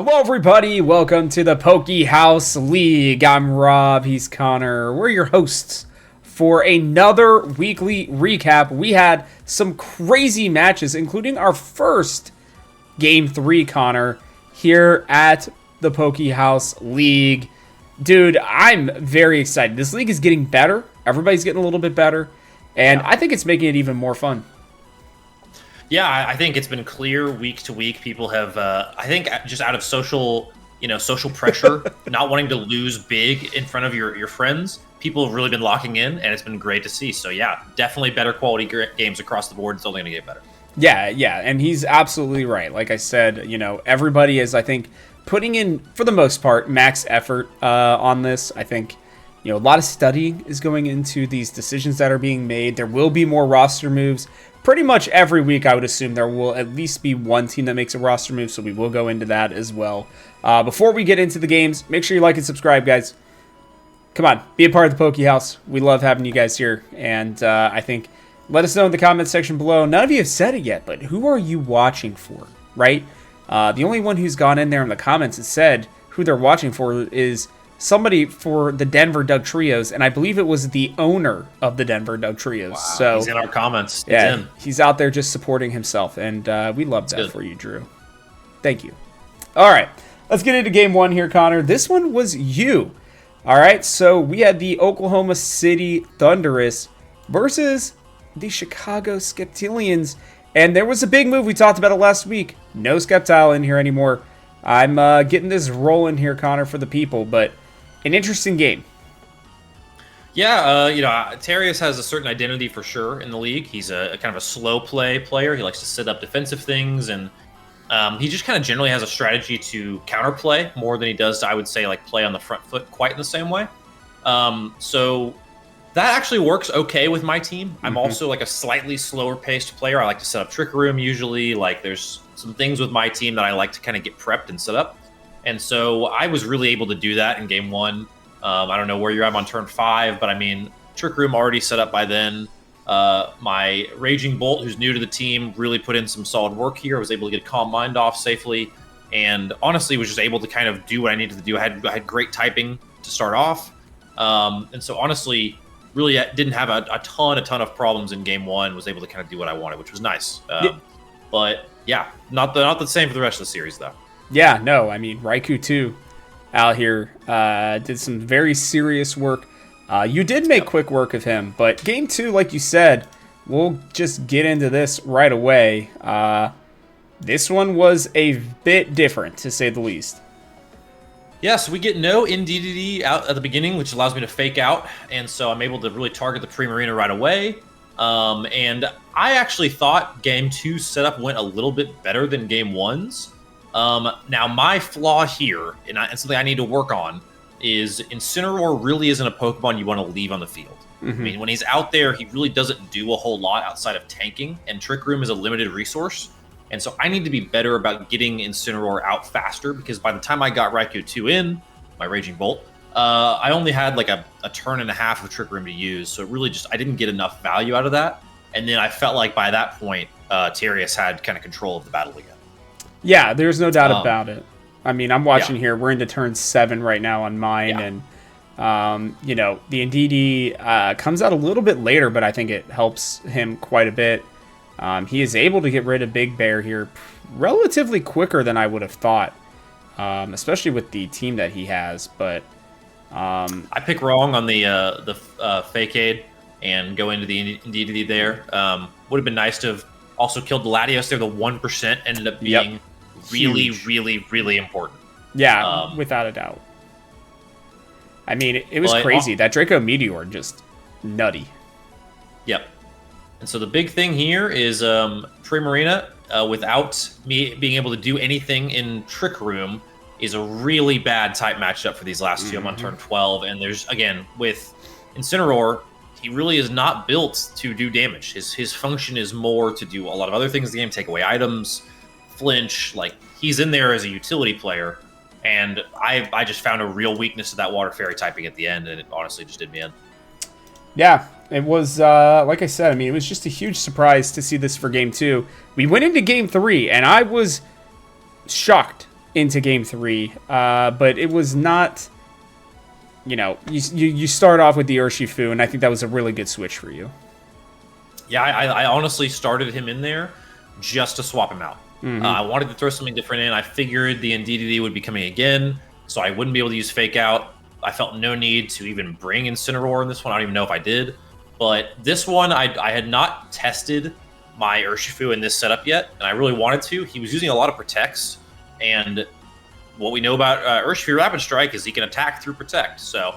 Hello everybody, welcome to the PokeHaus League. I'm Rob, he's Connor. We're your hosts for another weekly recap. We had some crazy matches, including our first Game 3, Connor, here at the PokeHaus League. Dude, I'm very excited. This league is getting better. Everybody's getting a little bit better. And I think it's making it even more fun. Yeah, I think it's been clear week to week. People have, I think, just out of social pressure, not wanting to lose big in front of your friends, people have really been locking in, and it's been great to see. So yeah, definitely better quality games across the board. It's only going to get better. Yeah, and he's absolutely right. Like I said, everybody is, I think, putting in, for the most part, max effort on this. I think, a lot of studying is going into these decisions that are being made. There will be more roster moves. Pretty much every week, I would assume there will at least be one team that makes a roster move, so we will go into that as well. Before we get into the games, make sure you like and subscribe, guys. Come on, be a part of the PokeHaus. We love having you guys here, and I think let us know in the comment section below. None of you have said it yet, but who are you watching for, right? The only one who's gone in there in the comments and said who they're watching for is somebody for the Denver Dugtrios, and I believe it was the owner of the Denver Dugtrios. Wow, so he's in our comments. He's out there just supporting himself, and we love that for you, Drew. Thank you. All right, let's get into game one here, Connor. This one was you. All right, so we had the Oklahoma City Thundurus versus the Chicago Sceptilians, and there was a big move. We talked about it last week. No Sceptile in here anymore. I'm getting this rolling here, Connor, for the people, but an interesting game. Yeah, Terrius has a certain identity for sure in the league. He's a kind of a slow play player. He likes to set up defensive things, and he just kind of generally has a strategy to counterplay more than he does to, I would say, like play on the front foot quite in the same way. So that actually works okay with my team. I'm also like a slightly slower paced player. I like to set up Trick Room usually. Like there's some things with my team that I like to kind of get prepped and set up. And so I was really able to do that in game one. I don't know where you're at on turn 5, but I mean, Trick Room already set up by then. My Raging Bolt, who's new to the team, really put in some solid work here. I was able to get Calm Mind off safely, and honestly was just able to kind of do what I needed to do. I had great typing to start off. And so honestly, really didn't have a ton of problems in game one. Was able to kind of do what I wanted, which was nice. But yeah, not the same for the rest of the series, though. Yeah, no, I mean, Raikou, too, out here, did some very serious work. You did make quick work of him, but game 2, like you said, we'll just get into this right away. This one was a bit different, to say the least. Yeah, so we get no NDDD out at the beginning, which allows me to fake out, and so I'm able to really target the Primarina right away. And I actually thought game 2's setup went a little bit better than game 1's. Now, my flaw here, and something I need to work on, is Incineroar really isn't a Pokemon you want to leave on the field. I mean, when he's out there, he really doesn't do a whole lot outside of tanking, and Trick Room is a limited resource. And so I need to be better about getting Incineroar out faster, because by the time I got Raikou 2 in, my Raging Bolt, I only had like a turn and a half of Trick Room to use, so it really just, I didn't get enough value out of that. And then I felt like by that point, Terrius had kind of control of the battle again. Yeah, there's no doubt about it. I mean, I'm watching here. We're into turn 7 right now on mine, and the NDD comes out a little bit later, but I think it helps him quite a bit. He is able to get rid of Big Bear here relatively quicker than I would have thought, especially with the team that he has. But I pick wrong on the Fake Aid and go into the NDD there. Would have been nice to have also killed the Latios there. The 1% ended up being really important. Yeah, without a doubt. I mean, it was crazy. That Draco Meteor, just nutty. Yep. And so the big thing here is Primarina, without me being able to do anything in Trick Room, is a really bad type matchup for these last two. I'm on turn 12, and there's, again, with Incineroar, he really is not built to do damage. His function is more to do a lot of other things in the game, take away items, flinch. Like, he's in there as a utility player, and I just found a real weakness to that Water Fairy typing at the end, and it honestly just did me in. Yeah, it was, like I said, I mean, it was just a huge surprise to see this for Game 2. We went into Game 3, and I was shocked into game 3, but it was not. You start off with the Urshifu, and I think that was a really good switch for you. Yeah, I honestly started him in there just to swap him out. I wanted to throw something different in. I figured the Indeedee would be coming again, so I wouldn't be able to use Fake Out. I felt no need to even bring Incineroar in this one. I don't even know if I did. But this one, I had not tested my Urshifu in this setup yet, and I really wanted to. He was using a lot of Protects, and what we know about Urshifu Rapid Strike is he can attack through Protect. So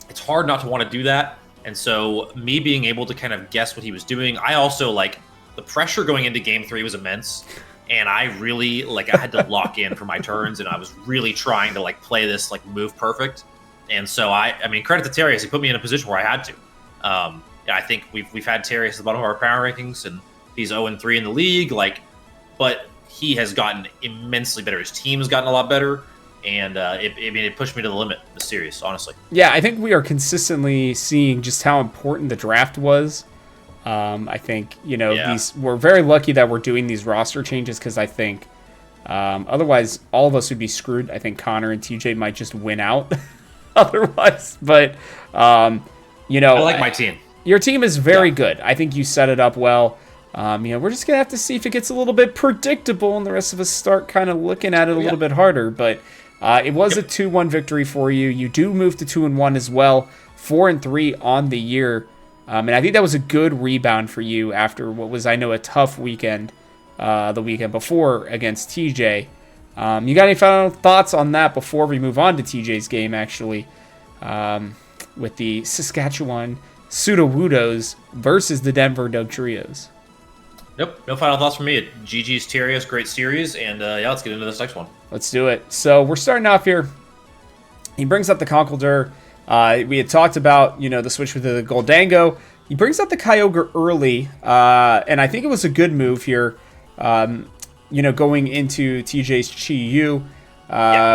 it's hard not to want to do that. And so me being able to kind of guess what he was doing, I also, like, the pressure going into game 3 was immense. And I really, I had to lock in for my turns, and I was really trying to, play this, move perfect. And so, I mean, credit to Terius. He put me in a position where I had to. I think we've had Terius at the bottom of our power rankings, and he's 0-3 in the league. But he has gotten immensely better. His team has gotten a lot better, and it pushed me to the limit in the series, honestly. Yeah, I think we are consistently seeing just how important the draft was. I think, we're very lucky that we're doing these roster changes, because I think otherwise all of us would be screwed. I think Connor and TJ might just win out otherwise. But, I like my team. Your team is very good. I think you set it up well. We're just going to have to see if it gets a little bit predictable and the rest of us start kind of looking at it a little bit harder. But it was a 2-1 victory for you. You do move to 2-1 as well, 4-3 on the year. And I think that was a good rebound for you after what was, I know, a tough weekend the weekend before against TJ. You got any final thoughts on that before we move on to TJ's game, actually, with the Saskatchewan Sudowoodos versus the Denver Dugtrios? Nope, no final thoughts from me. GG's Terios, great series, and let's get into this next one. Let's do it. So we're starting off here. He brings up the Conkeldurr. We had talked about, the switch with the Goldango. He brings up the Kyogre early, and I think it was a good move here, going into TJ's Chi-Yu.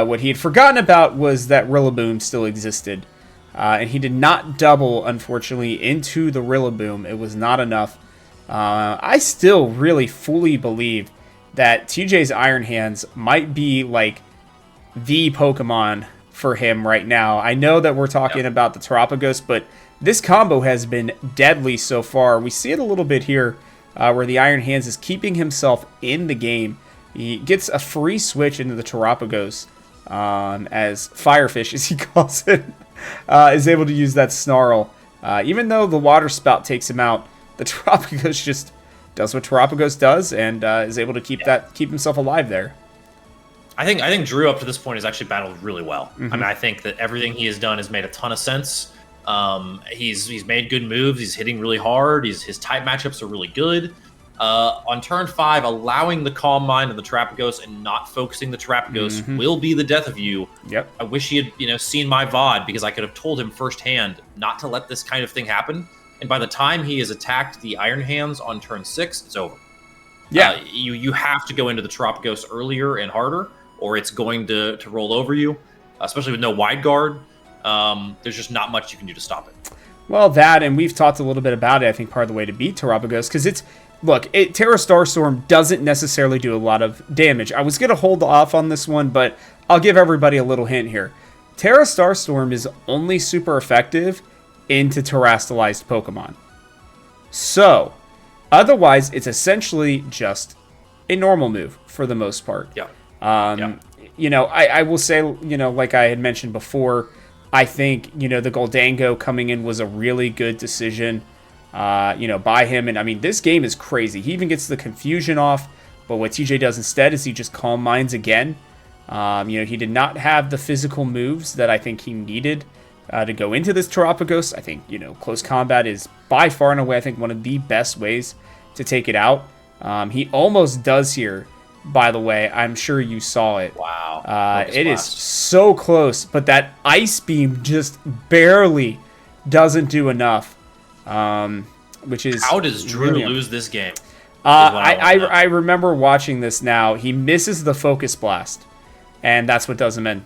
What he had forgotten about was that Rillaboom still existed, and he did not double, unfortunately, into the Rillaboom. It was not enough. I still really fully believe that TJ's Iron Hands might be, the Pokemon for him right now. I know that we're talking about the Terapagos, but this combo has been deadly so far. We see it a little bit here where the Iron Hands is keeping himself in the game. He gets a free switch into the Terapagos as Firefish, as he calls it, is able to use that Snarl. Even though the Water Spout takes him out, the Terapagos just does what Terapagos does and is able to keep himself alive there. I think Drew up to this point has actually battled really well. I mean, I think that everything he has done has made a ton of sense. He's made good moves. He's hitting really hard. His type matchups are really good. On turn 5, allowing the Calm Mind of the Terapagos and not focusing the Terapagos will be the death of you. Yep. I wish he had seen my VOD, because I could have told him firsthand not to let this kind of thing happen. And by the time he has attacked the Iron Hands on turn 6, it's over. Yeah. You have to go into the Terapagos earlier and harder, or it's going to roll over you, especially with no wide guard. There's just not much you can do to stop it. Well, that, and we've talked a little bit about it, I think part of the way to beat Terapagos, because Terra Starstorm doesn't necessarily do a lot of damage. I was going to hold off on this one, but I'll give everybody a little hint here. Terra Starstorm is only super effective into terastallized Pokemon. So, otherwise, it's essentially just a normal move for the most part. Yeah. I will say, like I had mentioned before, I think, the Goldango coming in was a really good decision, by him. And I mean, this game is crazy. He even gets the confusion off, but what TJ does instead is he just Calm Minds again. He did not have the physical moves that I think he needed to go into this Terapagos. I think, close combat is by far and away, I think, one of the best ways to take it out. He almost does here. By the way, I'm sure you saw it. Wow. It is so close, but that Ice Beam just barely doesn't do enough, which is... How does Drew lose this game? I remember watching this now. He misses the Focus Blast, and that's what does him in.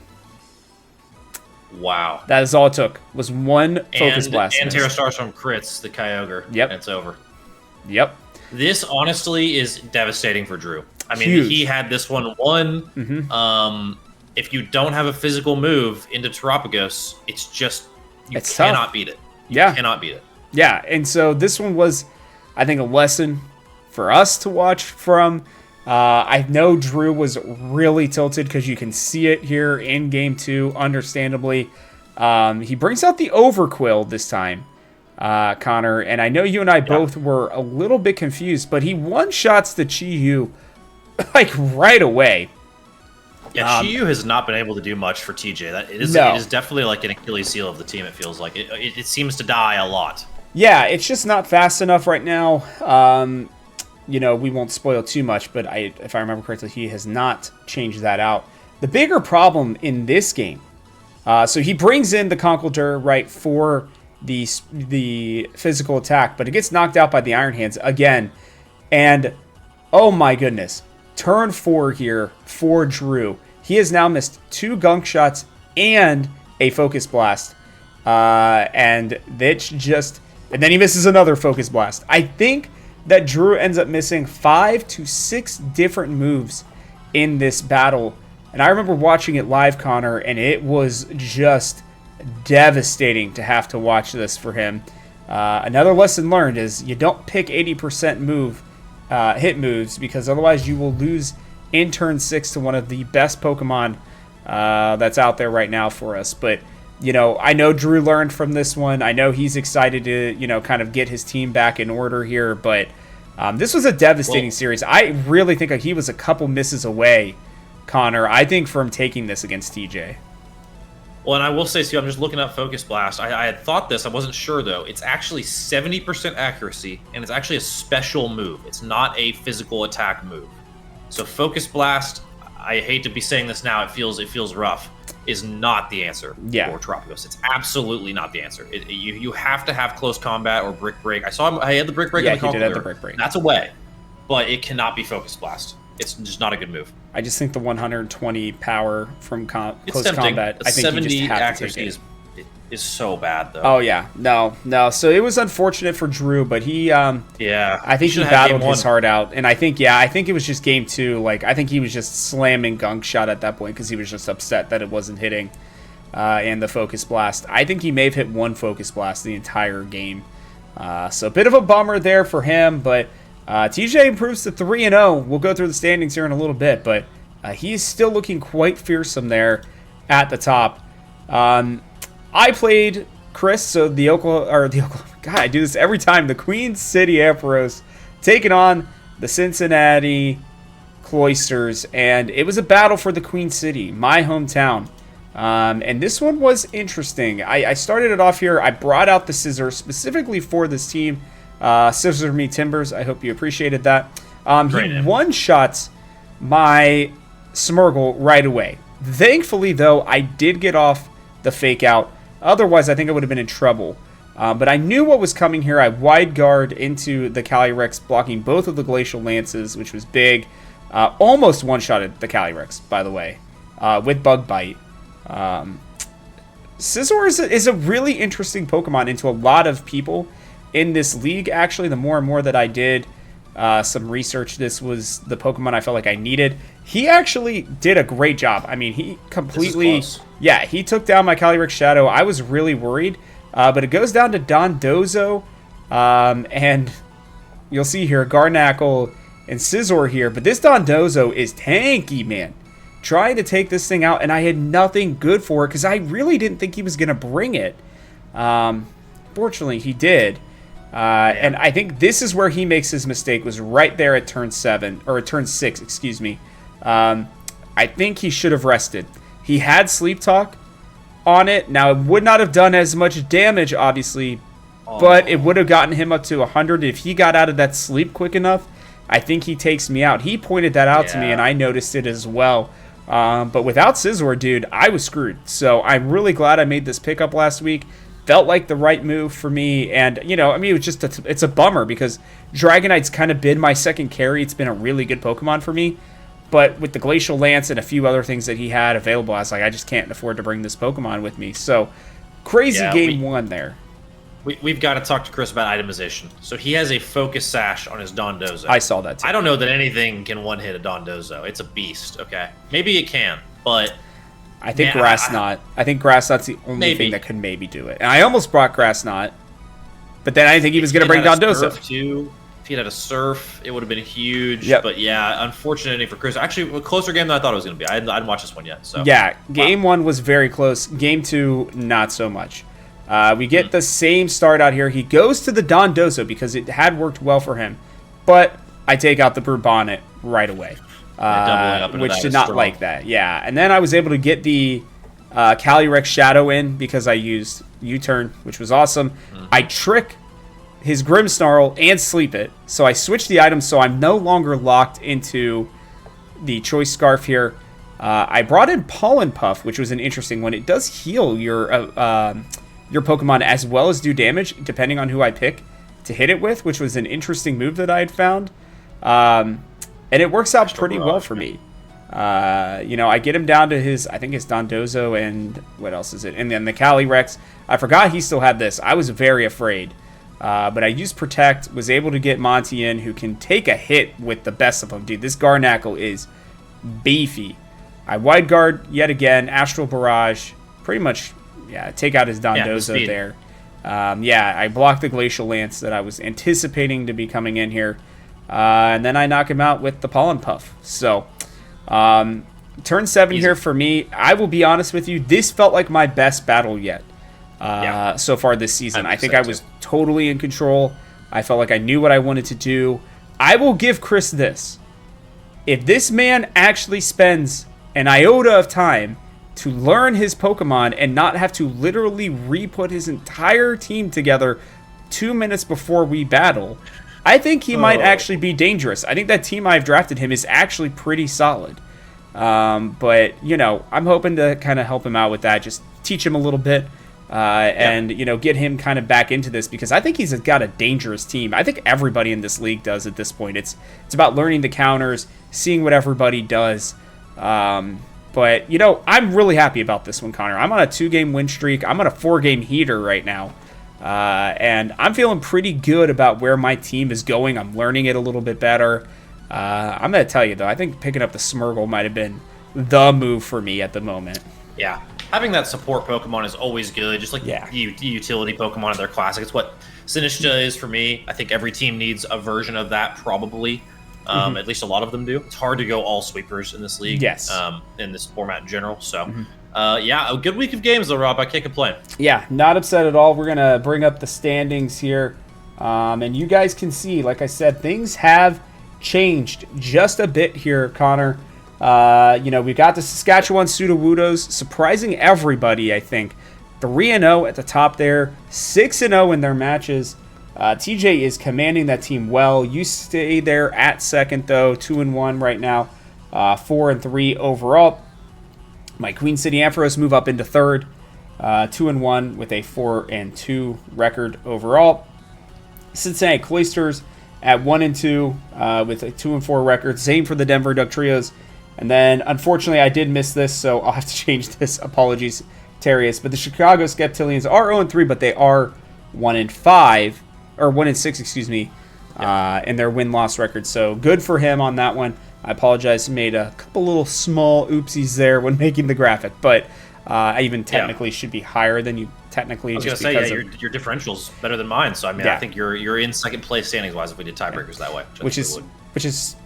Wow. That is all it took, was one Focus Blast. And Terra Starstorm crits the Kyogre. Yep. And it's over. Yep. This, honestly, is devastating for Drew. I mean, Huge. he had this one won. If you don't have a physical move into Terapagos, it's cannot tough. beat it. You Yeah. cannot beat it. Yeah, and so this one was, I think, a lesson for us to watch from. I know Drew was really tilted because you can see it here in Game 2, understandably. He brings out the Overquill this time, Connor, and I know you and I both were a little bit confused, but he one-shots the Chi-Yu, like, right away. Yeah, Chi-Yu has not been able to do much for TJ. It is definitely like an Achilles heel of the team, it feels like. It seems to die a lot. Yeah, it's just not fast enough right now. We won't spoil too much, but if I remember correctly, he has not changed that out. The bigger problem in this game, so he brings in the Conkeldurr, right, for the physical attack, but it gets knocked out by the Iron Hands again. And, oh my goodness, turn 4 here for Drew. He has now missed 2 gunk shots and a focus blast. And then he misses another focus blast. I think that Drew ends up missing 5 to 6 different moves in this battle. And I remember watching it live, Connor, and it was just devastating to have to watch this for him. Another lesson learned is you don't pick 80% hit moves, because otherwise you will lose in turn 6 to one of the best Pokemon that's out there right now for us. But I know Drew learned from this one. I know he's excited to, kind of get his team back in order here. But this was a devastating series. I really think he was a couple misses away, Connor, I think, from taking this against TJ. Well, and I will say, I'm just looking up Focus Blast. I had thought this. I wasn't sure, though. It's actually 70% accuracy, and it's actually a special move. It's not a physical attack move. So Focus Blast, I hate to be saying this now, it feels rough, is not the answer for Terapagos. It's absolutely not the answer. You have to have close combat or Brick Break. I had the Brick Break in the Conkeldurr. He did have the Brick Break. That's a way, but it cannot be Focus Blast. It's just not a good move. I just think the 120 power from close tempting. combat, I think 70 you just have accuracy to take it. is so bad, though. Oh, yeah. No. So it was unfortunate for Drew, but he, I think he battled his heart out. And I think it was just game 2. Like, I think he was just slamming gunk shot at that point because he was just upset that it wasn't hitting and the focus blast. I think he may have hit 1 focus blast the entire game. So a bit of a bummer there for him, but TJ improves to 3-0. We'll go through the standings here in a little bit, but he's still looking quite fearsome there at the top. I played Chris, so the Oklahoma, God, I do this every time. The Queen City Ampharos taking on the Cincinnati Cloysters, and it was a battle for the Queen City, my hometown. And this one was interesting. I started it off here. I brought out the scissor specifically for this team. Scissor Me Timbers. I hope you appreciated that. He one-shots my Smeargle right away. Thankfully, though, I did get off the fake out. Otherwise, I think I would have been in trouble. But I knew what was coming here. I wide guard into the Calyrex, blocking both of the Glacial Lances, which was big. Almost one-shotted the Calyrex, by the way, with Bug Bite. Scizor is a really interesting Pokemon into a lot of people in this league. Actually, the more and more that I did some research, this was the Pokemon I felt like I needed. He actually did a great job. I mean, he completely... Yeah, he took down my Calyrex Shadow. I was really worried. But it goes down to Dondozo. And you'll see here, Garnackle and Scizor here. But this Dondozo is tanky, man. Trying to take this thing out, and I had nothing good for it because I really didn't think he was going to bring it. Fortunately, he did. And I think this is where he makes his mistake, was right there at turn 6, excuse me. I think he should have rested. He had Sleep Talk on it. Now, it would not have done as much damage, obviously, but it would have gotten him up to 100. If he got out of that sleep quick enough, I think he takes me out. He pointed that out to me, and I noticed it as well. But without Scizor, dude, I was screwed. So I'm really glad I made this pickup last week. Felt like the right move for me. And, it was just it's a bummer because Dragonite's kind of been my second carry. It's been a really good Pokemon for me. But with the Glacial Lance and a few other things that he had available, I was like, I just can't afford to bring this Pokemon with me. So, crazy game 1 there. We've got to talk to Chris about itemization. So he has a focus sash on his Dondozo. I saw that too. I don't know that anything can one-hit a Dondozo. It's a beast, okay? Maybe it can, but... I think Grass Knot. I think Grass Knot's the only thing that could maybe do it. And I almost brought Grass Knot, but then I didn't think he was going to bring Dondozo. If he had a Surf, it would have been huge. Yep. But yeah, unfortunate ending for Chris. Actually, a closer game than I thought it was going to be. I hadn't watched this one yet. So yeah, game 1 was very close. Game 2, not so much. We get the same start out here. He goes to the Dondozo because it had worked well for him. But I take out the Bourbonnet right away. Which did not like that. Yeah, and then I was able to get the Calyrex Shadow in because I used U-Turn, which was awesome. I trick his Grimmsnarl and sleep it. So I switched the items so I'm no longer locked into the Choice Scarf here. I brought in Pollen Puff, which was an interesting one. It does heal your Pokemon as well as do damage, depending on who I pick to hit it with, which was an interesting move that I had found. And it works out pretty well for me. I get him down to his, I think it's Dondozo and what else is it? And then the Calyrex. I forgot he still had this. I was very afraid. But I used Protect, was able to get Monty in, who can take a hit with the best of them. Dude, this Garnackle is beefy. I Wide Guard yet again, Astral Barrage, pretty much, take out his Dondozo there. I blocked the Glacial Lance that I was anticipating to be coming in here. And then I knock him out with the Pollen Puff. So, turn 7 here for me. I will be honest with you, this felt like my best battle yet so far this season. I think I was totally in control. I felt like I knew what I wanted to do. I will give Chris this. If this man actually spends an iota of time to learn his Pokemon and not have to literally re-put his entire team together 2 minutes before we battle, I think he might actually be dangerous. I think that team I've drafted him is actually pretty solid. But, I'm hoping to kind of help him out with that, just teach him a little bit and, get him kind of back into this because I think he's got a dangerous team. I think everybody in this league does at this point. It's about learning the counters, seeing what everybody does. But, I'm really happy about this one, Connor. I'm on a 2-game win streak. I'm on a 4-game heater right now. And I'm feeling pretty good about where my team is going. I'm learning it a little bit better. I'm going to tell you, though, I think picking up the Smeargle might have been the move for me at the moment. Yeah. Having that support Pokemon is always good, just like the utility Pokemon in their classic. It's what Sinistcha is for me. I think every team needs a version of that, probably. At least a lot of them do. It's hard to go all sweepers in this league. Yes. In this format in general. So, a good week of games, though, Rob. I can't complain. Yeah, not upset at all. We're going to bring up the standings here. And you guys can see, like I said, things have changed just a bit here, Connor. We got the Saskatchewan Sudowoodos surprising everybody, I think. 3-0 at the top there, 6-0 in their matches. TJ is commanding that team well. You stay there at second, though, 2-1 right now, 4-3 overall. My Queen City Ampharos move up into third, 2-1 with a 4-2 record overall. Cincinnati Cloysters at 1-2 with a 2-4 record. Same for the Denver Dugtrios. And then, unfortunately, I did miss this, so I'll have to change this. Apologies, Terrius. But the Chicago Sceptilians are 0-3, but they are 1-5, or 1-6, excuse me, in their win-loss record. So good for him on that one. I apologize, made a couple little small oopsies there when making the graphic, but I even technically should be higher than you technically. I was going to say, your differential's better than mine, so I think you're in second place standings-wise if we did tiebreakers that way. Which is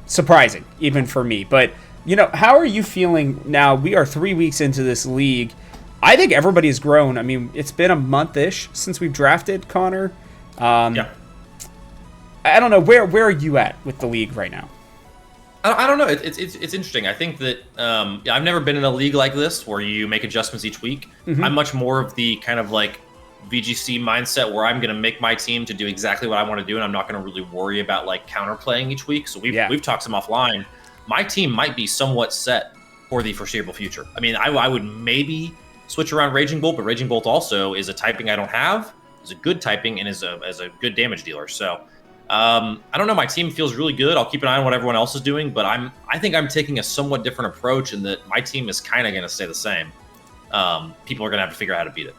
surprising, even for me. But, how are you feeling now? We are 3 weeks into this league. I think everybody has grown. I mean, it's been a month-ish since we've drafted, Connor. I don't know. Where are you at with the league right now? I don't know. It's interesting. I think that I've never been in a league like this where you make adjustments each week. I'm much more of the kind of like VGC mindset where I'm going to make my team to do exactly what I want to do, and I'm not going to really worry about like counterplaying each week. So we've talked some offline. My team might be somewhat set for the foreseeable future. I mean, I would maybe switch around Raging Bolt, but Raging Bolt also is a typing I don't have, is a good typing, and is a good damage dealer. So I don't know. My team feels really good. I'll keep an eye on what everyone else is doing, but I think I'm taking a somewhat different approach in that my team is kind of going to stay the same. People are going to have to figure out how to beat it.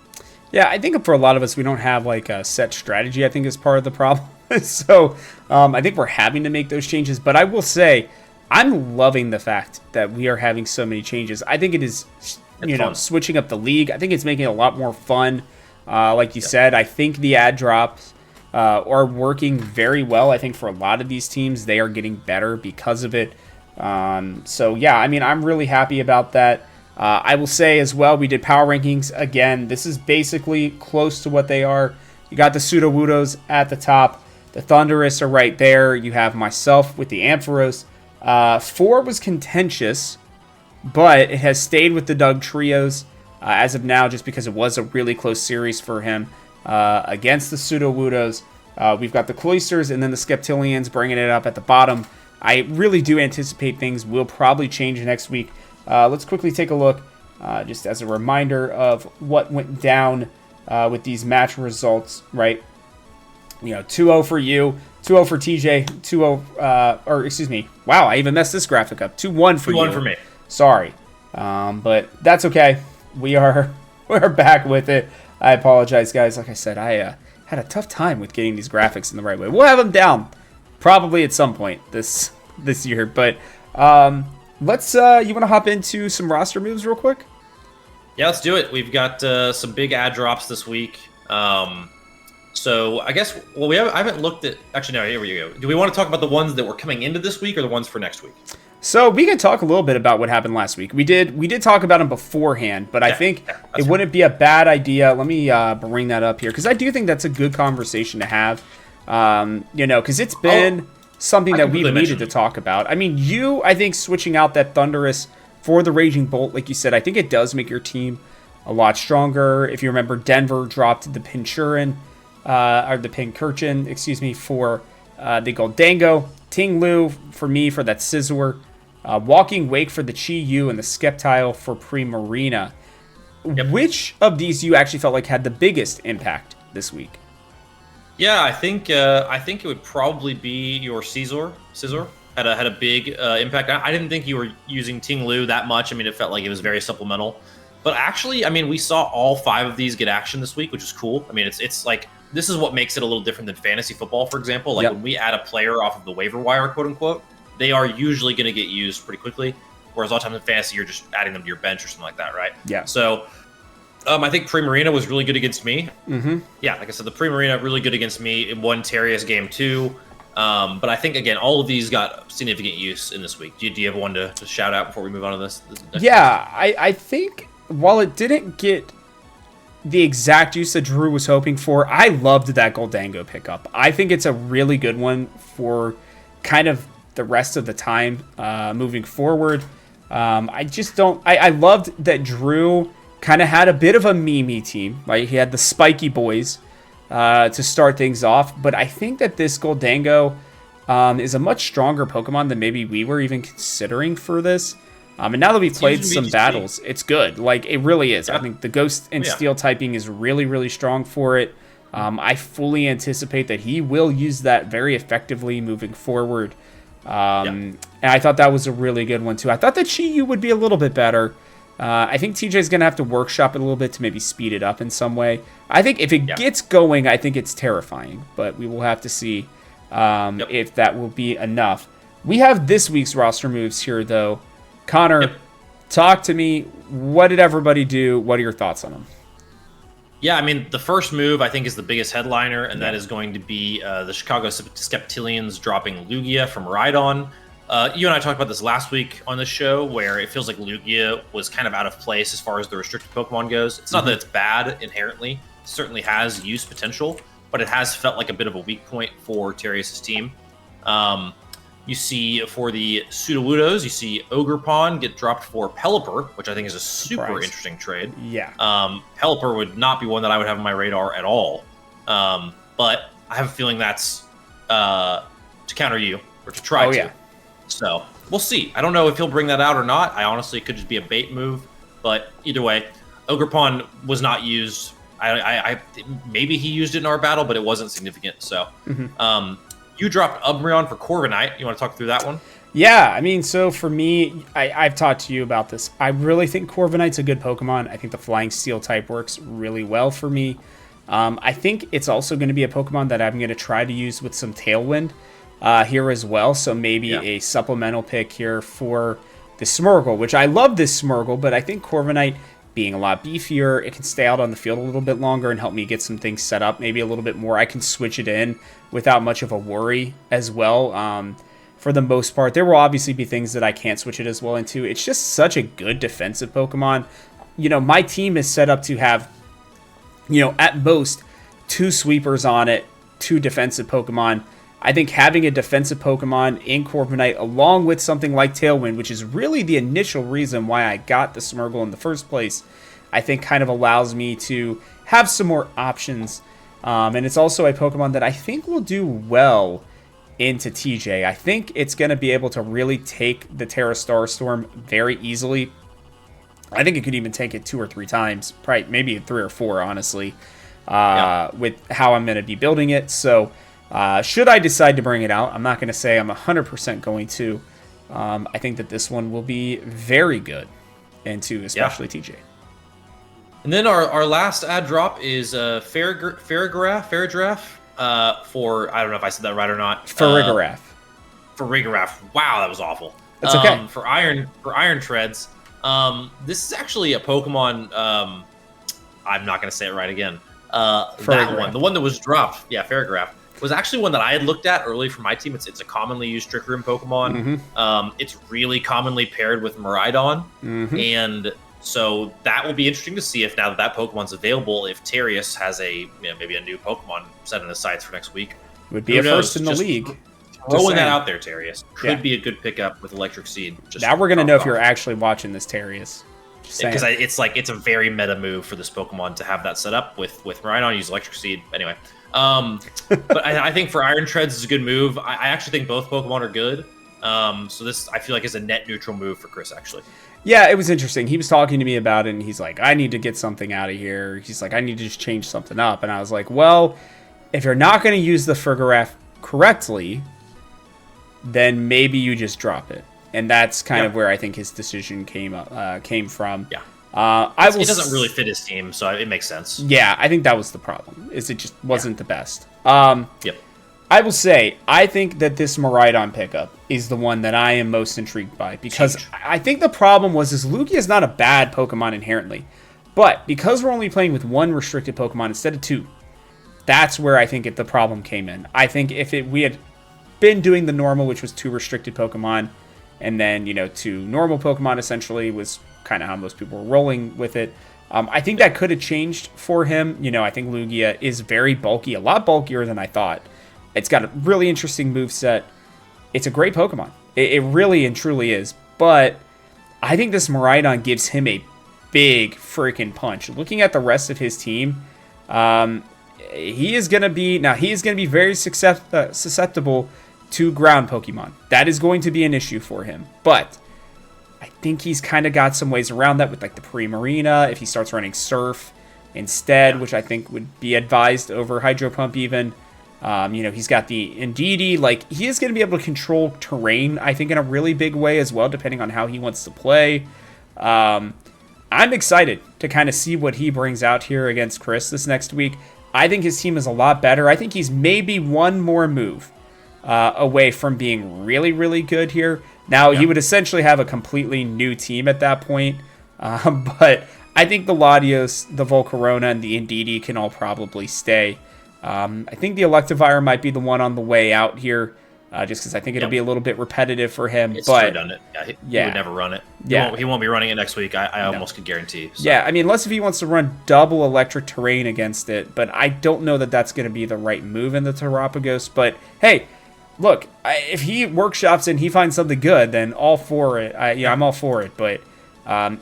Yeah, I think for a lot of us, we don't have like a set strategy, I think is part of the problem. So I think we're having to make those changes. But I will say, I'm loving the fact that we are having so many changes. I think it is, switching up the league. I think it's making it a lot more fun. Like you said, I think the ad drops are working very well. I think for a lot of these teams, they are getting better because of it. So yeah, I mean, I'm really happy about that. I will say as well, we did power rankings. Again, this is basically close to what they are. You got the Sudowoodos at the top. The Thundurus are right there. You have myself with the Ampharos. 4 was contentious, but it has stayed with the Dugtrios as of now, just because it was a really close series for him against the Sudowoodos. We've got the Cloysters and then the Sceptilians bringing it up at the bottom. I really do anticipate things will probably change next week. Let's quickly take a look, just as a reminder of what went down with these match results, right? 2-0 for you, 2-0 for TJ, 2-0, or excuse me, wow, I even messed this graphic up. 2-1 for you. 2-1 for me. Sorry, but that's okay. We're back with it. I apologize, guys. Like I said, I had a tough time with getting these graphics in the right way. We'll have them down probably at some point this year, but let's. You want to hop into some roster moves real quick? Yeah, let's do it. We've got some big ad drops this week. So I guess, well, I haven't looked at, actually, no, here we go. Do we want to talk about the ones that were coming into this week or the ones for next week? So we can talk a little bit about what happened last week. We did talk about them beforehand, but I think it wouldn't be a bad idea. Let me bring that up here, because I do think that's a good conversation to have, because it's been something that we've needed to talk about. I mean, I think switching out that Thundurus for the Raging Bolt, like you said, I think it does make your team a lot stronger. If you remember, Denver dropped the Pincurchin, for the Goldango, Ting Lu for me for that Scizor, Walking Wake for the Chi-Yu, and the Sceptile for Primarina. Yep. Which of these you actually felt like had the biggest impact this week? Yeah, I think it would probably be your Scizor. Scizor had a big impact. I didn't think you were using Ting Lu that much. I mean, it felt like it was very supplemental. But actually, I mean, we saw all 5 of these get action this week, which is cool. I mean, it's like, this is what makes it a little different than fantasy football, for example. Like when we add a player off of the waiver wire, quote unquote, they are usually going to get used pretty quickly. Whereas a lot of times in fantasy, you're just adding them to your bench or something like that, right? Yeah. So I think Primarina was really good against me. Mm-hmm. Yeah, like I said, the Primarina really good against me. It won Terrius game 2. But I think, again, all of these got significant use in this week. Do you have one to shout out before we move on to this? Yeah, I think while it didn't get the exact use that Drew was hoping for, I loved that Goldango pickup. I think it's a really good one for kind of the rest of the time moving forward. I loved that Drew kind of had a bit of a meme team, right? He had the Spiky Boys to start things off, but I think that this Goldango is a much stronger Pokemon than maybe we were even considering for this. And now that we've played some battles, it's good. Like, it really is. Yeah. I think the Ghost and Steel typing is really, really strong for it. I fully anticipate that he will use that very effectively moving forward. And I thought that was a really good one, too. I thought that Chi-Yu would be a little bit better. I think TJ's going to have to workshop it a little bit to maybe speed it up in some way. I think if it gets going, I think it's terrifying. But we will have to see if that will be enough. We have this week's roster moves here, though. Connor, talk to me. What did everybody do? What are your thoughts on them? Yeah, I mean, the first move, I think, is the biggest headliner, and that is going to be the Chicago Sceptilians dropping Lugia from Rhydon. You and I talked about this last week on the show, where it feels like Lugia was kind of out of place as far as the restricted Pokemon goes. It's not that it's bad inherently. It certainly has use potential, but it has felt like a bit of a weak point for Terrius' team. You see, for the Sudowoodos, you see Ogerpon get dropped for Pelipper, which I think is a super interesting trade. Yeah. Pelipper would not be one that I would have on my radar at all. But I have a feeling that's to counter you, or to try to. Yeah. So, we'll see. I don't know if he'll bring that out or not. I honestly, it could just be a bait move. But either way, Ogerpon was not used. Maybe he used it in our battle, but it wasn't significant. So, you dropped Umbreon for Corviknight. You want to talk through that one? Yeah, I mean, so for me, I've talked to you about this. I really think Corviknight's a good Pokemon. I think the Flying Steel type works really well for me. I think it's also going to be a Pokemon that I'm going to try to use with some Tailwind here as well. So maybe a supplemental pick here for the Smeargle, which I love this Smeargle, but I think Corviknight being a lot beefier, it can stay out on the field a little bit longer and help me get some things set up maybe a little bit more. I can switch it in without much of a worry as well. For the most part, there will obviously be things that I can't switch it as well into. It's just such a good defensive Pokemon. You know, my team is set up to have, you know, at most 2 sweepers on it, 2 defensive Pokemon. I think having a defensive Pokemon in Corviknight along with something like Tailwind, which is really the initial reason why I got the Smeargle in the first place, I think kind of allows me to have some more options. And it's also a Pokemon that I think will do well into TJ. I think it's going to be able to really take the Terra Starstorm very easily. I think it could even take it 2 or 3 times, probably maybe 3 or 4, honestly, with how I'm going to be building it. So should I decide to bring it out, I'm not going to say I'm 100% going to. I think that this one will be very good into especially TJ. And then our last ad drop is Farigiraf. For, I don't know if I said that right or not. Farigiraf. Wow, that was awful. That's okay. For Iron Treads. This is actually a Pokemon. I'm not going to say it right again. That one, the one that was dropped, Farigiraf, was actually one that I had looked at early for my team. It's a commonly used Trick Room Pokemon. It's really commonly paired with Miraidon, and so that will be interesting to see if now that Pokemon's available, if Terius has maybe a new Pokemon set in his sights for next week. Would be a first in the league. Throwing that out there, Terius. Could be a good pickup with Electric Seed. Now we're going to know if you're actually watching this Terius. Because it's a very meta move for this Pokemon to have that set up with Miraidon, use Electric Seed. Anyway. But I think for Iron Treads is a good move. I actually think both Pokemon are good. So this, I feel like, is a net neutral move for Chris, actually. Yeah, it was interesting. He was talking to me about it, and he's like, I need to get something out of here. He's like, I need to just change something up. And I was like, well, if you're not going to use the Farigiraf correctly, then maybe you just drop it. And that's kind of where I think his decision came from. Yeah. It doesn't really fit his team, so it makes sense. Yeah, I think that was the problem, is it just wasn't the best. I will say, I think that this Miraidon pickup is the one that I am most intrigued by, because I think the problem was Lugia is not a bad Pokemon inherently, but because we're only playing with 1 restricted Pokemon instead of 2, that's where I think the problem came in. I think if we had been doing the normal, which was 2 restricted Pokemon, and then, 2 normal Pokemon essentially was kind of how most people were rolling with it. I think that could have changed for him. I think Lugia is very bulky, a lot bulkier than I thought. It's got a really interesting moveset. It's a great Pokemon. It really and truly is. But I think this Miraidon gives him a big freaking punch. Looking at the rest of his team, he is going to be very susceptible to ground Pokemon. That is going to be an issue for him. But I think he's kind of got some ways around that with like the Primarina, if he starts running Surf instead, which I think would be advised over Hydro Pump even. He's got the Indeedee. Like, he is going to be able to control terrain, I think, in a really big way as well, depending on how he wants to play. I'm excited to kind of see what he brings out here against Chris this next week. I think his team is a lot better. I think he's maybe one more move away from being really, really good here. Now, he would essentially have a completely new team at that point. But I think the Latios, the Volcarona, and the Indeedee can all probably stay. I think the Electivire might be the one on the way out here, just because I think it'll be a little bit repetitive for him. It's but redundant. He would never run it. He won't be running it next week. I almost could guarantee. So. Yeah, I mean, unless if he wants to run double electric terrain against it, but I don't know that that's going to be the right move in the Terapagos. But hey, look, if he workshops and he finds something good, then all for it. I'm all for it. But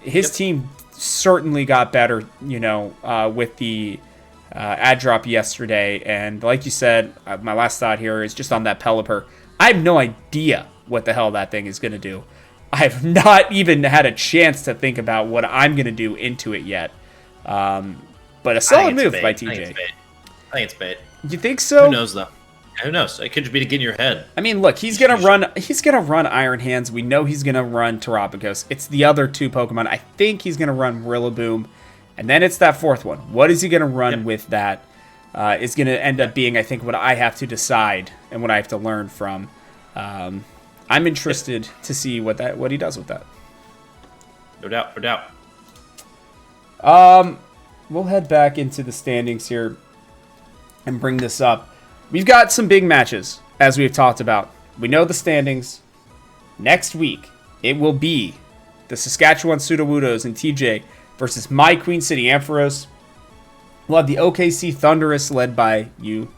his team certainly got better, with the ad drop yesterday. And like you said, my last thought here is just on that Pelipper. I have no idea what the hell that thing is going to do. I have not even had a chance to think about what I'm going to do into it yet. But a solid move by TJ. I think it's bait. You think so? Who knows, though? Who knows? It could just be to get in your head. I mean, look, he's gonna run Iron Hands. We know he's gonna run Terapagos. It's the other two Pokemon. I think he's gonna run Rillaboom, and then it's that fourth one. What is he gonna run with that? Is gonna end up being, I think, what I have to decide and what I have to learn from. I'm interested to see what he does with that. No doubt, no doubt. We'll head back into the standings here and bring this up. We've got some big matches, as we've talked about. We know the standings. Next week, it will be the Saskatchewan Sudowoodos and TJ versus my Queen City Ampharos. We'll have the OKC Thundurus led by you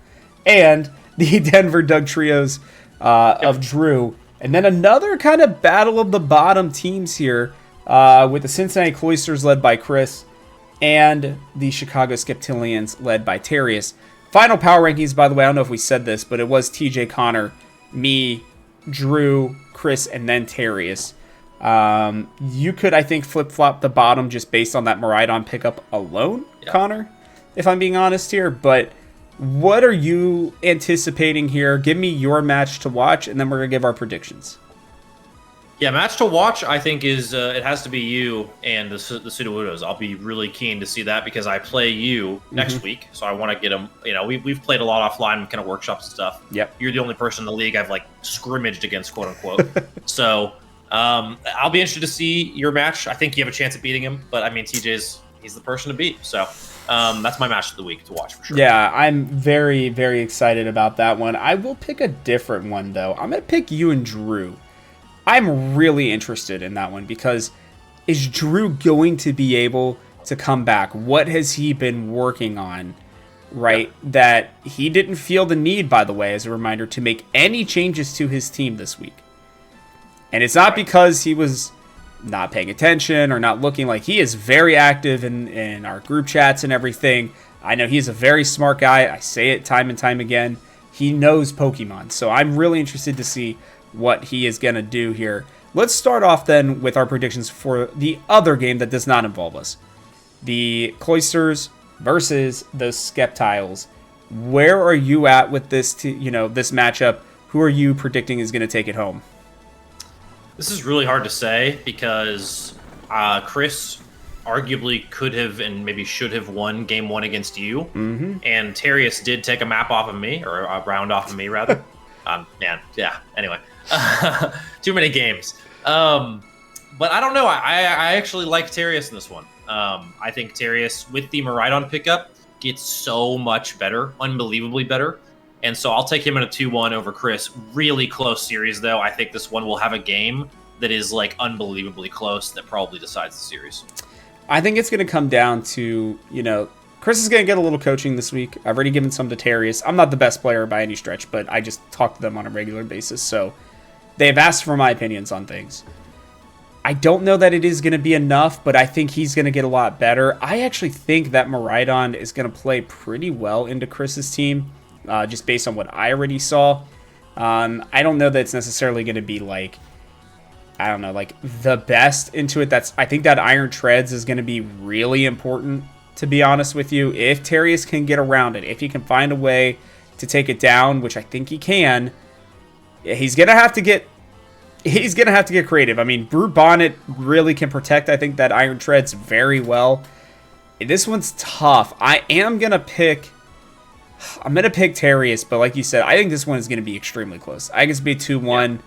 and the Denver Dugtrios of Drew. And then another kind of battle of the bottom teams here with the Cincinnati Cloysters led by Chris and the Chicago Sceptilians led by Terius. Final power rankings, by the way, I don't know if we said this, but it was TJ, Connor, me, Drew, Chris, and then Terius. You could, I think, flip-flop the bottom just based on that Miraidon pickup alone, Connor, if I'm being honest here. But what are you anticipating here? Give me your match to watch, and then we're going to give our predictions. Yeah, match to watch, I think, is it has to be you and the Sudowoodos. I'll be really keen to see that because I play you next week, so I want to get them. You know, we've played a lot offline, kind of workshops and stuff. Yep. You're the only person in the league I've like scrimmaged against, quote unquote. So I'll be interested to see your match. I think you have a chance at beating him, but I mean, he's the person to beat. So that's my match of the week to watch for sure. Yeah, I'm very, very excited about that one. I will pick a different one though. I'm gonna pick you and Drew. I'm really interested in that one because is Drew going to be able to come back? What has he been working on, right? Yeah. That he didn't feel the need, by the way, as a reminder, to make any changes to his team this week. And it's not because he was not paying attention or not looking. Like, he is very active in our group chats and everything. I know he's a very smart guy. I say it time and time again. He knows Pokemon. So I'm really interested to see what he is going to do here. Let's start off then with our predictions for the other game that does not involve us. The Cloysters versus the Sceptilians. Where are you at with this this matchup? Who are you predicting is going to take it home? This is really hard to say because Chris arguably could have and maybe should have won game one against you. And Terius did take a map off of me, or a round off of me rather. Anyway. Too many games. But I don't know. I actually like Terius in this one. I think Terius, with the Miraidon pickup, gets so much better, unbelievably better. And so I'll take him in a 2-1 over Chris. Really close series, though. I think this one will have a game that is like unbelievably close that probably decides the series. I think it's going to come down to, Chris is going to get a little coaching this week. I've already given some to Terius. I'm not the best player by any stretch, but I just talk to them on a regular basis. So they've asked for my opinions on things. I don't know that it is going to be enough, but I think he's going to get a lot better. I actually think that Miraidon is going to play pretty well into Chris's team, just based on what I already saw. I don't know that it's necessarily going to be like the best into it. I think that Iron Treads is going to be really important, to be honest with you. If Terius can get around it, if he can find a way to take it down, which I think he can, he's gonna have to get creative. I mean, Brute Bonnet really can protect, I think, that Iron Treads very well. This one's tough. I'm gonna pick Terius, but like you said, I think this one is gonna be extremely close. I guess it'll be 2-1. Yeah.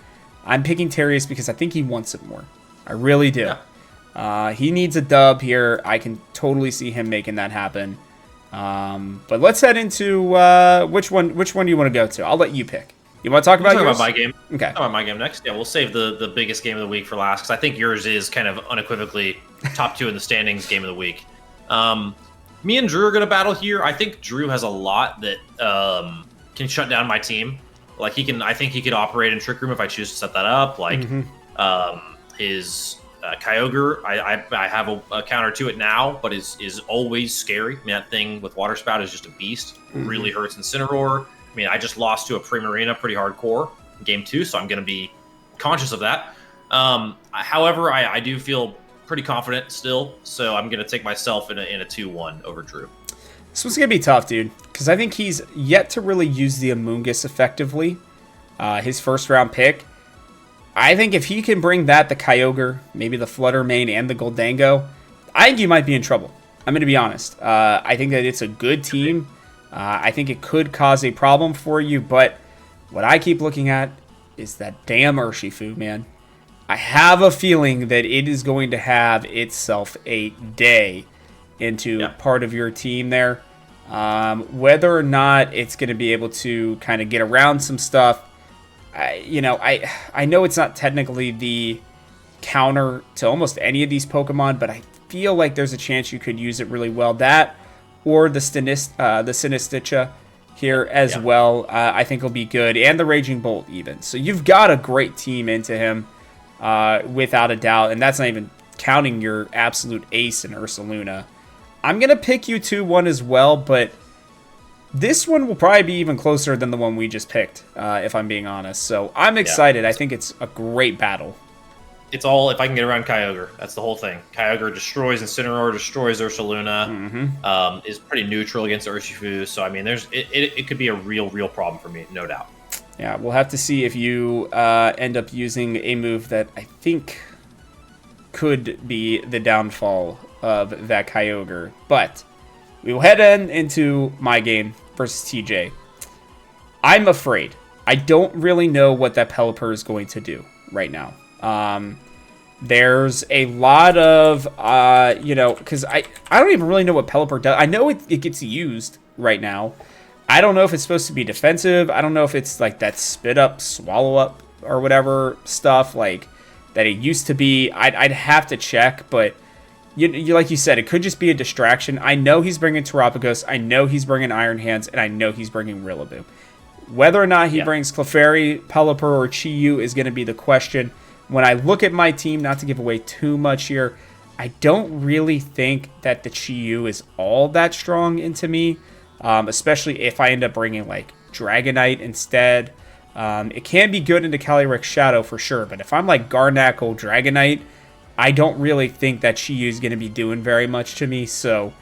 I'm picking Terius because I think he wants it more. I really do. Yeah. He needs a dub here. I can totally see him making that happen. But let's head into which one do you want to go to? I'll let you pick. You want to talk about my game? Okay. Talk about my game next. Yeah, we'll save the biggest game of the week for last because I think yours is kind of unequivocally top 2 in the standings game of the week. Me and Drew are going to battle here. I think Drew has a lot that can shut down my team. Like I think he could operate in Trick Room if I choose to set that up. Like his Kyogre, I have a counter to it now, but is always scary. I mean, that thing with Water Spout is just a beast. Really hurts Incineroar. I mean, I just lost to a Primarina pretty hardcore in game 2, so I'm going to be conscious of that. However, I do feel pretty confident still, so I'm going to take myself in a 2-1 over Drew. This one's going to be tough, dude, because I think he's yet to really use the Amoonguss effectively. His first round pick. I think if he can bring that, the Kyogre, maybe the Fluttermane, and the Goldango, I think you might be in trouble. I'm going to be honest. I think that it's a good team. I think it could cause a problem for you, but what I keep looking at is that damn Urshifu, man. I have a feeling that it is going to have itself a day into part of your team there. Whether or not it's going to be able to kind of get around some stuff, I know it's not technically the counter to almost any of these Pokemon, but I feel like there's a chance you could use it really well. That or the Sinistcha here as well, I think will be good, and the Raging Bolt even. So you've got a great team into him, without a doubt, and that's not even counting your absolute ace in Ursaluna. I'm going to pick you 2-1 as well, but this one will probably be even closer than the one we just picked, if I'm being honest. So I'm excited. I think it's a great battle. It's all if I can get around Kyogre. That's the whole thing. Kyogre destroys Incineroar, destroys Ursaluna, is pretty neutral against Urshifu. So, I mean, it could be a real problem for me, no doubt. Yeah, we'll have to see if you end up using a move that I think could be the downfall of that Kyogre. But we will head into my game versus TJ. I'm afraid. I don't really know what that Pelipper is going to do right now. There's a lot of, because I don't even really know what Pelipper does. I know it gets used right now. I don't know if it's supposed to be defensive. I don't know if it's like that spit up, swallow up, or whatever stuff like that it used to be. I'd have to check, but you like you said, it could just be a distraction. I know he's bringing Terapagos. I know he's bringing Iron Hands, and I know he's bringing Rillaboom. Whether or not he brings Clefairy, Pelipper, or Chi-Yu is going to be the question. When I look at my team, not to give away too much here, I don't really think that the Chi-Yu is all that strong into me, especially if I end up bringing, like, Dragonite instead. It can be good into Calyrex Shadow for sure, but if I'm, like, Garnackle, Dragonite, I don't really think that Chi-Yu is going to be doing very much to me, so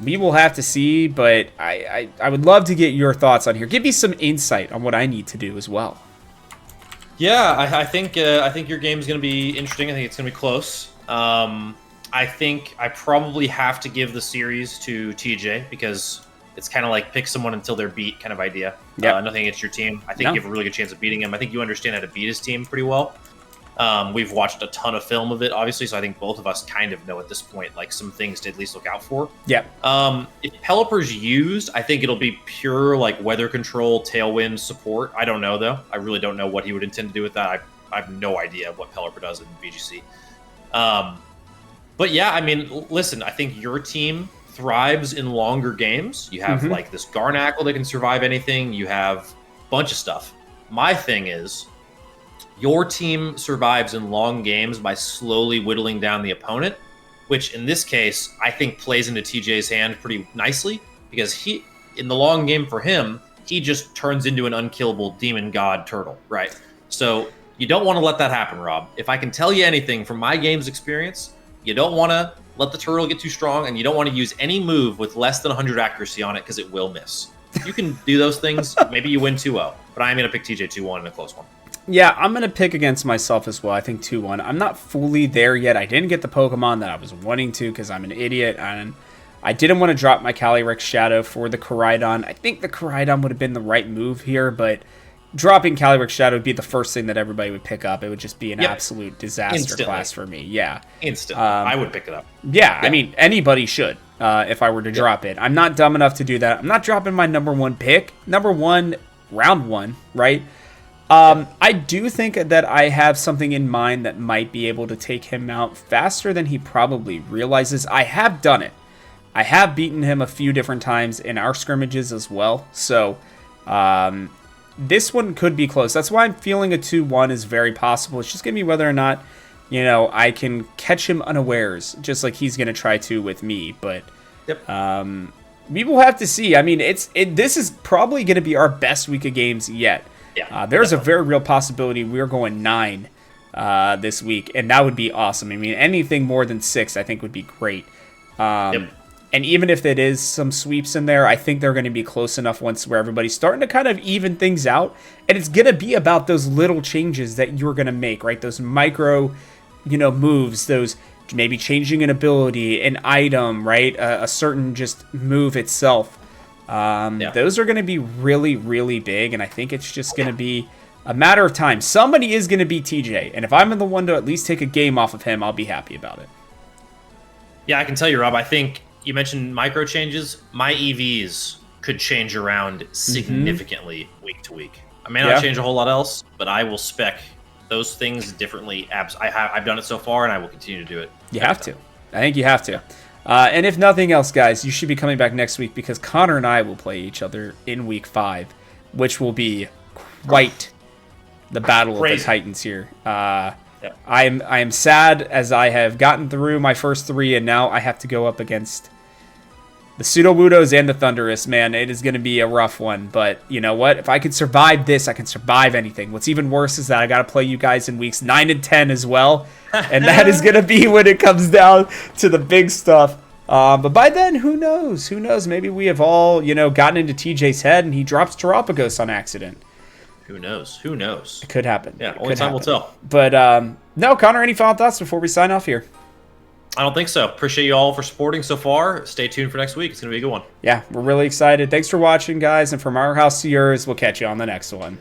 we will have to see, but I would love to get your thoughts on here. Give me some insight on what I need to do as well. Yeah, I think your game's going to be interesting. I think it's going to be close. I think I probably have to give the series to TJ because it's kind of like pick someone until they're beat kind of idea. Nothing against your team. I think you have a really good chance of beating him. I think you understand how to beat his team pretty well. We've watched a ton of film of it, obviously, so I think both of us kind of know at this point, like, some things to at least look out for. Yeah. If Pelipper's used, I think it'll be pure, like, weather control, tailwind support. I don't know, though. I really don't know what he would intend to do with that. I have no idea what Pelipper does in VGC. But, yeah, I mean, listen, I think your team thrives in longer games. You have, like, this Garnackle that can survive anything. You have a bunch of stuff. My thing is, your team survives in long games by slowly whittling down the opponent, which in this case, I think plays into TJ's hand pretty nicely because in the long game for him, he just turns into an unkillable demon god turtle, right? So you don't want to let that happen, Rob. If I can tell you anything from my game's experience, you don't want to let the turtle get too strong, and you don't want to use any move with less than 100 accuracy on it because it will miss. You can do those things. Maybe you win 2-0, but I'm going to pick TJ 2-1 in a close one. Yeah, I'm going to pick against myself as well. I think 2-1. I'm not fully there yet. I didn't get the Pokemon that I was wanting to because I'm an idiot, and I didn't want to drop my Calyrex Shadow for the Koraidon. I think the Koraidon would have been the right move here, but dropping Calyrex Shadow would be the first thing that everybody would pick up. It would just be an absolute disaster class for me. Yeah. Instantly. I would pick it up. Yeah, I mean, anybody should if I were to drop it. I'm not dumb enough to do that. I'm not dropping my number one pick. Number one, round one, right? I do think that I have something in mind that might be able to take him out faster than he probably realizes. I have done it. I have beaten him a few different times in our scrimmages as well. So, this one could be close. That's why I'm feeling a 2-1 is very possible. It's just going to be whether or not, I can catch him unawares, just like he's going to try to with me. But, we will have to see. I mean, this is probably going to be our best week of games yet. Yeah, there's a very real possibility we're going 9 this week, and that would be awesome. I mean, anything more than 6, I think, would be great. And even if it is some sweeps in there, I think they're going to be close enough once where everybody's starting to kind of even things out. And it's going to be about those little changes that you're going to make, right? Those micro, moves, those maybe changing an ability, an item, right? A certain just move itself. Those are going to be really, really big. And I think it's just going to be a matter of time. Somebody is going to be TJ. And if I'm the one to at least take a game off of him, I'll be happy about it. Yeah, I can tell you, Rob, I think you mentioned micro changes. My EVs could change around significantly week to week. I may not change a whole lot else, but I will spec those things differently. I've done it so far, and I will continue to do it. You have to. I think you have to. And if nothing else, guys, you should be coming back next week because Connor and I will play each other in week 5, which will be quite the battle of the Titans here. I am sad as I have gotten through my first 3, and now I have to go up against the Sudowoodos and the Thundurus. Man, it is going to be a rough one, but you know what? If I can survive this, I can survive anything. What's even worse is that I got to play you guys in weeks 9 and 10 as well, and that is going to be when it comes down to the big stuff. But by then, who knows? Who knows? Maybe we have all, gotten into TJ's head, and he drops Terapagos on accident. Who knows? Who knows? It could happen. Yeah, only time will tell. But no, Connor, any final thoughts before we sign off here? I don't think so. Appreciate you all for supporting so far. Stay tuned for next week. It's going to be a good one. Yeah, we're really excited. Thanks for watching, guys. And from our house to yours, we'll catch you on the next one.